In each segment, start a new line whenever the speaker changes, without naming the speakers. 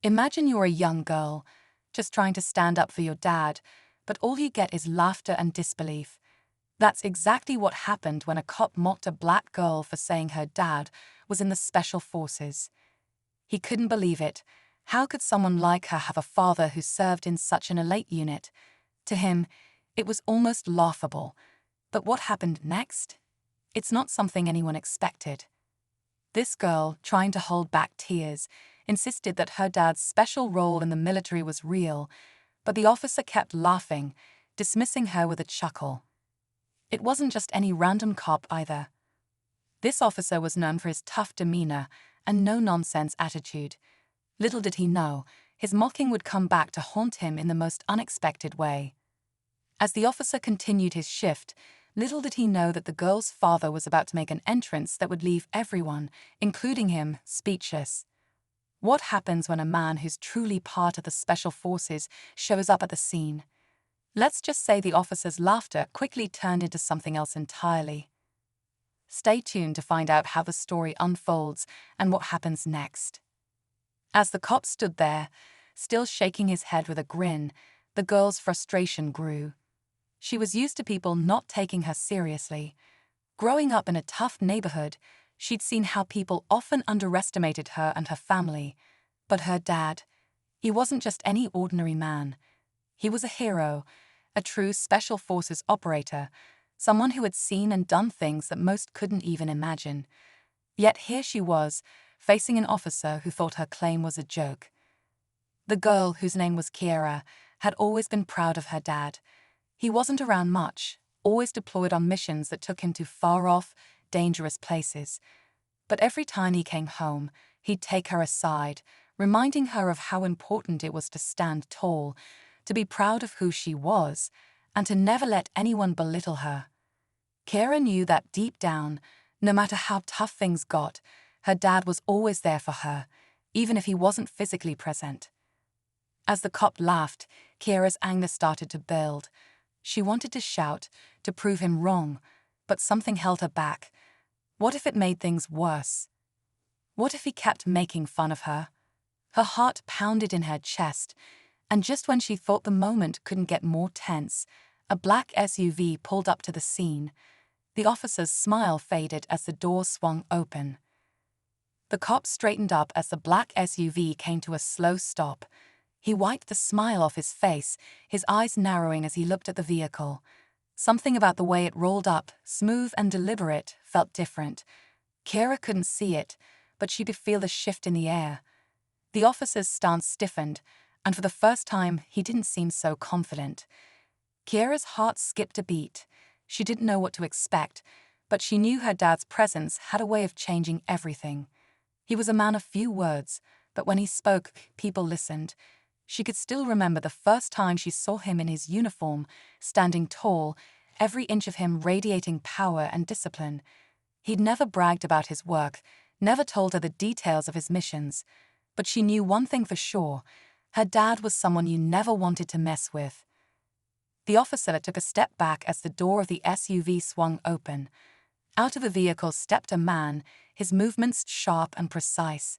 Imagine you're a young girl, just trying to stand up for your dad, but all you get is laughter and disbelief. That's exactly what happened when a cop mocked a black girl for saying her dad was in the special forces. He couldn't believe it. How could someone like her have a father who served in such an elite unit? To him, it was almost laughable. But what happened next? It's not something anyone expected. This girl, trying to hold back tears, insisted that her dad's special role in the military was real, but the officer kept laughing, dismissing her with a chuckle. It wasn't just any random cop either. This officer was known for his tough demeanor and no-nonsense attitude. Little did he know, his mocking would come back to haunt him in the most unexpected way. As the officer continued his shift, little did he know that the girl's father was about to make an entrance that would leave everyone, including him, speechless. What happens when a man who's truly part of the special forces shows up at the scene? Let's just say the officer's laughter quickly turned into something else entirely. Stay tuned to find out how the story unfolds and what happens next. As the cop stood there, still shaking his head with a grin, the girl's frustration grew. She was used to people not taking her seriously. Growing up in a tough neighborhood, she'd seen how people often underestimated her and her family. But her dad, he wasn't just any ordinary man. He was a hero, a true special forces operator, someone who had seen and done things that most couldn't even imagine. Yet here she was, facing an officer who thought her claim was a joke. The girl, whose name was Kiera, had always been proud of her dad. He wasn't around much, always deployed on missions that took him to far-off, dangerous places. But every time he came home, he'd take her aside, reminding her of how important it was to stand tall, to be proud of who she was, and to never let anyone belittle her. Kiera knew that deep down, no matter how tough things got, her dad was always there for her, even if he wasn't physically present. As the cop laughed, Kiera's anger started to build. She wanted to shout, to prove him wrong, but something held her back. What if it made things worse? What if he kept making fun of her? Her heart pounded in her chest, and just when she thought the moment couldn't get more tense, a black SUV pulled up to the scene. The officer's smile faded as the door swung open. The cop straightened up as the black SUV came to a slow stop. He wiped the smile off his face, his eyes narrowing as he looked at the vehicle. Something about the way it rolled up, smooth and deliberate, felt different. Kiera couldn't see it, but she could feel the shift in the air. The officer's stance stiffened, and for the first time, he didn't seem so confident. Kiera's heart skipped a beat. She didn't know what to expect, but she knew her dad's presence had a way of changing everything. He was a man of few words, but when he spoke, people listened. She could still remember the first time she saw him in his uniform, standing tall, every inch of him radiating power and discipline. He'd never bragged about his work, never told her the details of his missions. But she knew one thing for sure: her dad was someone you never wanted to mess with. The officer took a step back as the door of the SUV swung open. Out of the vehicle stepped a man, his movements sharp and precise.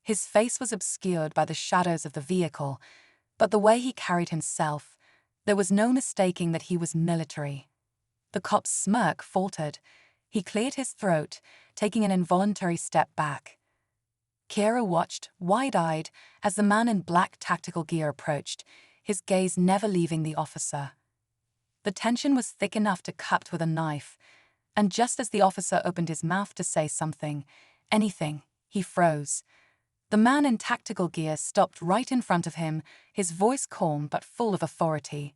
His face was obscured by the shadows of the vehicle, but the way he carried himself, there was no mistaking that he was military. The cop's smirk faltered. He cleared his throat, taking an involuntary step back. Kiera watched, wide-eyed, as the man in black tactical gear approached, his gaze never leaving the officer. The tension was thick enough to cut with a knife, and just as the officer opened his mouth to say something, anything, he froze. The man in tactical gear stopped right in front of him, his voice calm but full of authority.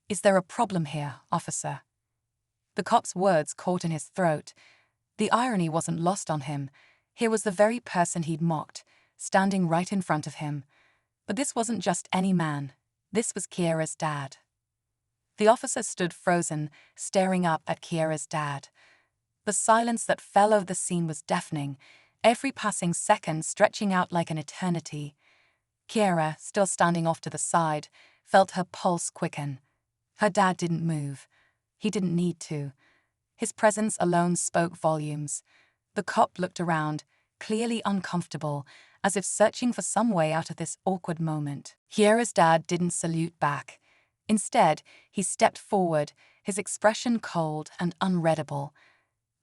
"Is there a problem here, officer?" The cop's words caught in his throat. The irony wasn't lost on him. Here was the very person he'd mocked, standing right in front of him. But this wasn't just any man. This was Kiera's dad. The officer stood frozen, staring up at Kiera's dad. The silence that fell over the scene was deafening, every passing second stretching out like an eternity. Kiera, still standing off to the side, felt her pulse quicken. Her dad didn't move. He didn't need to. His presence alone spoke volumes. The cop looked around, clearly uncomfortable, as if searching for some way out of this awkward moment. Kiera's dad didn't salute back. Instead, he stepped forward, his expression cold and unreadable.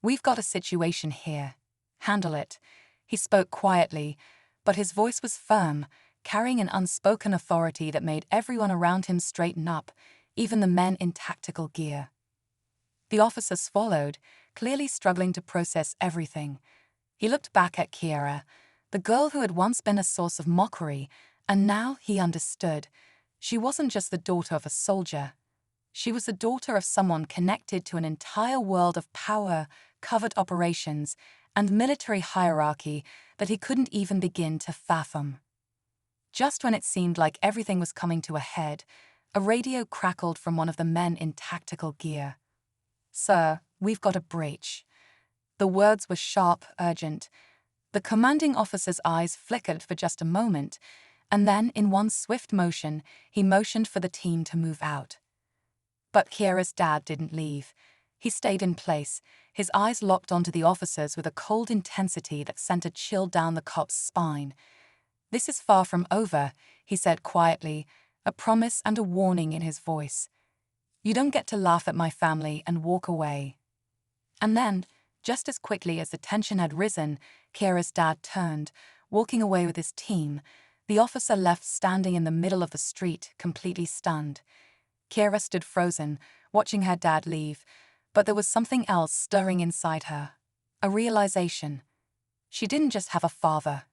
"We've got a situation here. Handle it." He spoke quietly, but his voice was firm, carrying an unspoken authority that made everyone around him straighten up, even the men in tactical gear. The officer swallowed, clearly struggling to process everything. He looked back at Kiera, the girl who had once been a source of mockery, and now he understood. She wasn't just the daughter of a soldier. She was the daughter of someone connected to an entire world of power, covert operations, and military hierarchy that he couldn't even begin to fathom. Just when it seemed like everything was coming to a head, a radio crackled from one of the men in tactical gear. "Sir, we've got a breach." The words were sharp, urgent. The commanding officer's eyes flickered for just a moment, and then, in one swift motion, he motioned for the team to move out. But Kiera's dad didn't leave. He stayed in place, his eyes locked onto the officers with a cold intensity that sent a chill down the cop's spine. "This is far from over," he said quietly, a promise and a warning in his voice. "You don't get to laugh at my family and walk away." And then, just as quickly as the tension had risen, Kiera's dad turned, walking away with his team. The officer left standing in the middle of the street, completely stunned. Kiera stood frozen, watching her dad leave, but there was something else stirring inside her. A realization. She didn't just have a father.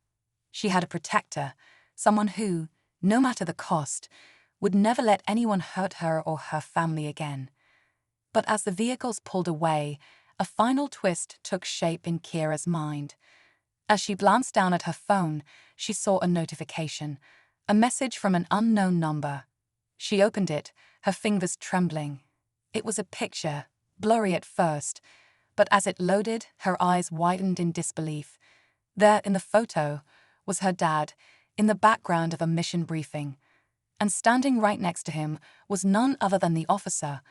She had a protector, someone who, no matter the cost, would never let anyone hurt her or her family again. But as the vehicles pulled away, a final twist took shape in Kiera's mind. As she glanced down at her phone, she saw a notification, a message from an unknown number. She opened it, her fingers trembling. It was a picture, blurry at first, but as it loaded, her eyes widened in disbelief. There, in the photo, was her dad, in the background of a mission briefing. And standing right next to him was none other than the officer,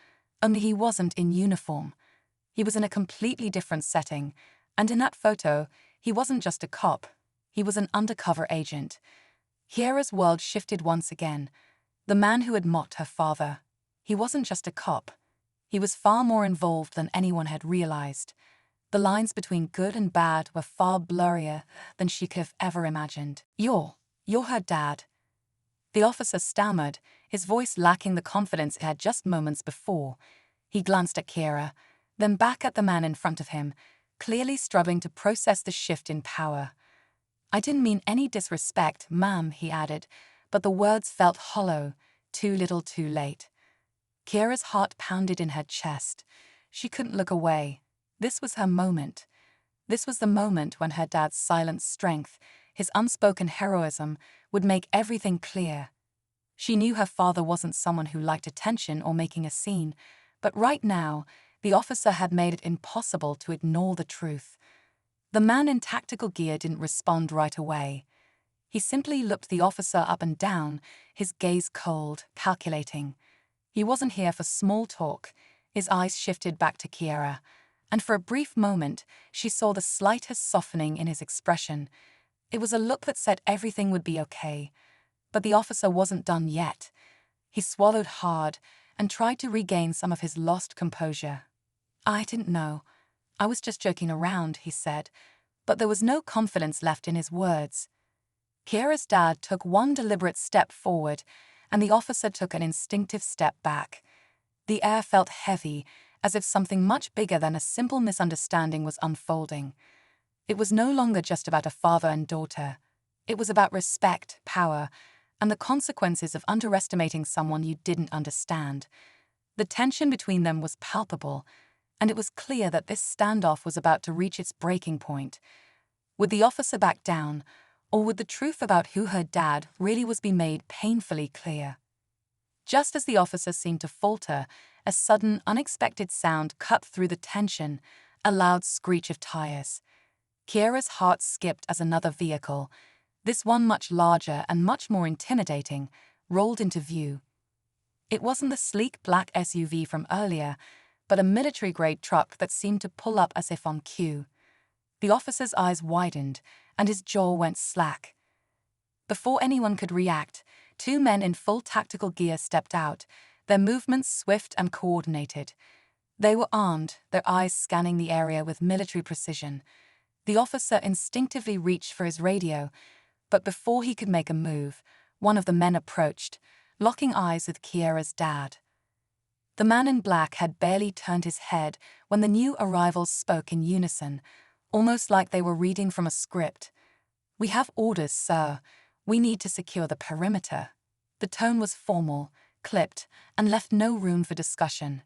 only he wasn't in uniform. He was in a completely different setting, and in that photo, he wasn't just a cop, he was an undercover agent. Kiera's world shifted once again. The man who had mocked her father. He wasn't just a cop. He was far more involved than anyone had realized. The lines between good and bad were far blurrier than she could have ever imagined. You're her dad." The officer stammered, his voice lacking the confidence it had just moments before. He glanced at Kiera, then back at the man in front of him, clearly struggling to process the shift in power. "I didn't mean any disrespect, ma'am," he added, but the words felt hollow, too little too late. Kiera's heart pounded in her chest. She couldn't look away. This was her moment. This was the moment when her dad's silent strength, his unspoken heroism, would make everything clear. She knew her father wasn't someone who liked attention or making a scene, but right now, the officer had made it impossible to ignore the truth. The man in tactical gear didn't respond right away. He simply looked the officer up and down, his gaze cold, calculating. He wasn't here for small talk. His eyes shifted back to Kiera, and for a brief moment, she saw the slightest softening in his expression. It was a look that said everything would be okay. But the officer wasn't done yet. He swallowed hard and tried to regain some of his lost composure. "I didn't know. I was just joking around," he said, but there was no confidence left in his words. Kiera's dad took one deliberate step forward, and the officer took an instinctive step back. The air felt heavy, as if something much bigger than a simple misunderstanding was unfolding. It was no longer just about a father and daughter. It was about respect, power, and the consequences of underestimating someone you didn't understand. The tension between them was palpable, and it was clear that this standoff was about to reach its breaking point. Would the officer back down, or would the truth about who her dad really was be made painfully clear? Just as the officer seemed to falter, a sudden, unexpected sound cut through the tension, a loud screech of tires. Kiera's heart skipped as another vehicle, this one much larger and much more intimidating, rolled into view. It wasn't the sleek black SUV from earlier, but a military-grade truck that seemed to pull up as if on cue. The officer's eyes widened, and his jaw went slack. Before anyone could react, two men in full tactical gear stepped out, their movements swift and coordinated. They were armed, their eyes scanning the area with military precision. The officer instinctively reached for his radio, but before he could make a move, one of the men approached, locking eyes with Kiera's dad. The man in black had barely turned his head when the new arrivals spoke in unison, almost like they were reading from a script. "We have orders, sir. We need to secure the perimeter." The tone was formal, clipped, and left no room for discussion.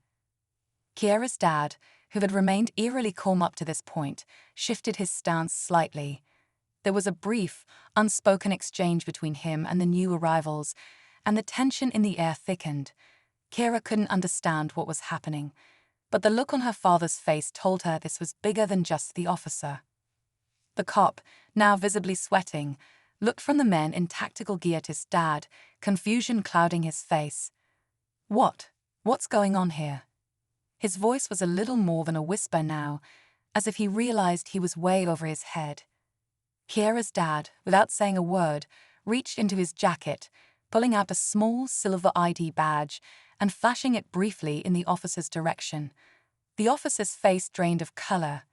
Kiera's dad, who had remained eerily calm up to this point, shifted his stance slightly. There was a brief, unspoken exchange between him and the new arrivals, and the tension in the air thickened. Kiera couldn't understand what was happening, but the look on her father's face told her this was bigger than just the officer. The cop, now visibly sweating, looked from the men in tactical gear to his dad, confusion clouding his face. What's going on here?" His voice was a little more than a whisper now, as if he realized he was way over his head. Kiera's dad, without saying a word, reached into his jacket, pulling out a small silver ID badge and flashing it briefly in the officer's direction. The officer's face drained of color.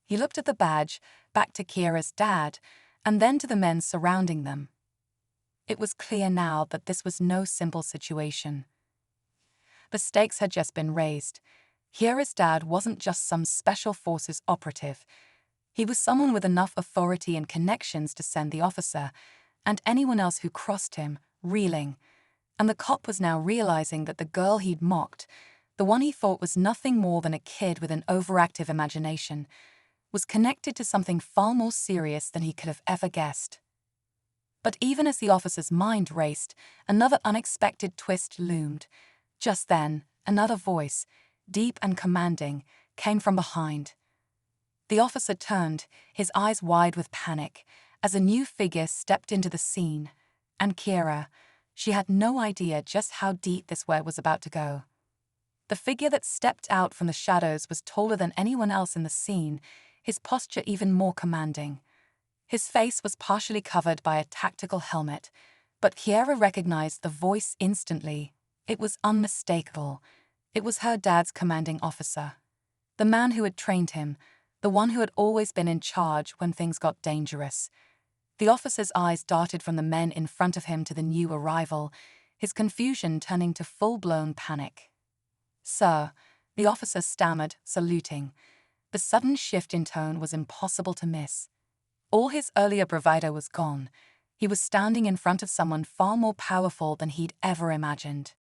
He looked at the badge, back to Kiera's dad, and then to the men surrounding them. It was clear now that this was no simple situation. The stakes had just been raised. Kiera's dad wasn't just some special forces operative. He was someone with enough authority and connections to send the officer, and anyone else who crossed him, reeling. And the cop was now realizing that the girl he'd mocked, the one he thought was nothing more than a kid with an overactive imagination, was connected to something far more serious than he could have ever guessed. But even as the officer's mind raced, another unexpected twist loomed. Just then, another voice, deep and commanding, came from behind. The officer turned, his eyes wide with panic, as a new figure stepped into the scene. And Kiera, she had no idea just how deep this web was about to go. The figure that stepped out from the shadows was taller than anyone else in the scene, his posture even more commanding. His face was partially covered by a tactical helmet, but Kiera recognized the voice instantly. It was unmistakable. It was her dad's commanding officer. The man who had trained him, the one who had always been in charge when things got dangerous. The officer's eyes darted from the men in front of him to the new arrival, his confusion turning to full-blown panic. "Sir," the officer stammered, saluting. The sudden shift in tone was impossible to miss. All his earlier bravado was gone. He was standing in front of someone far more powerful than he'd ever imagined.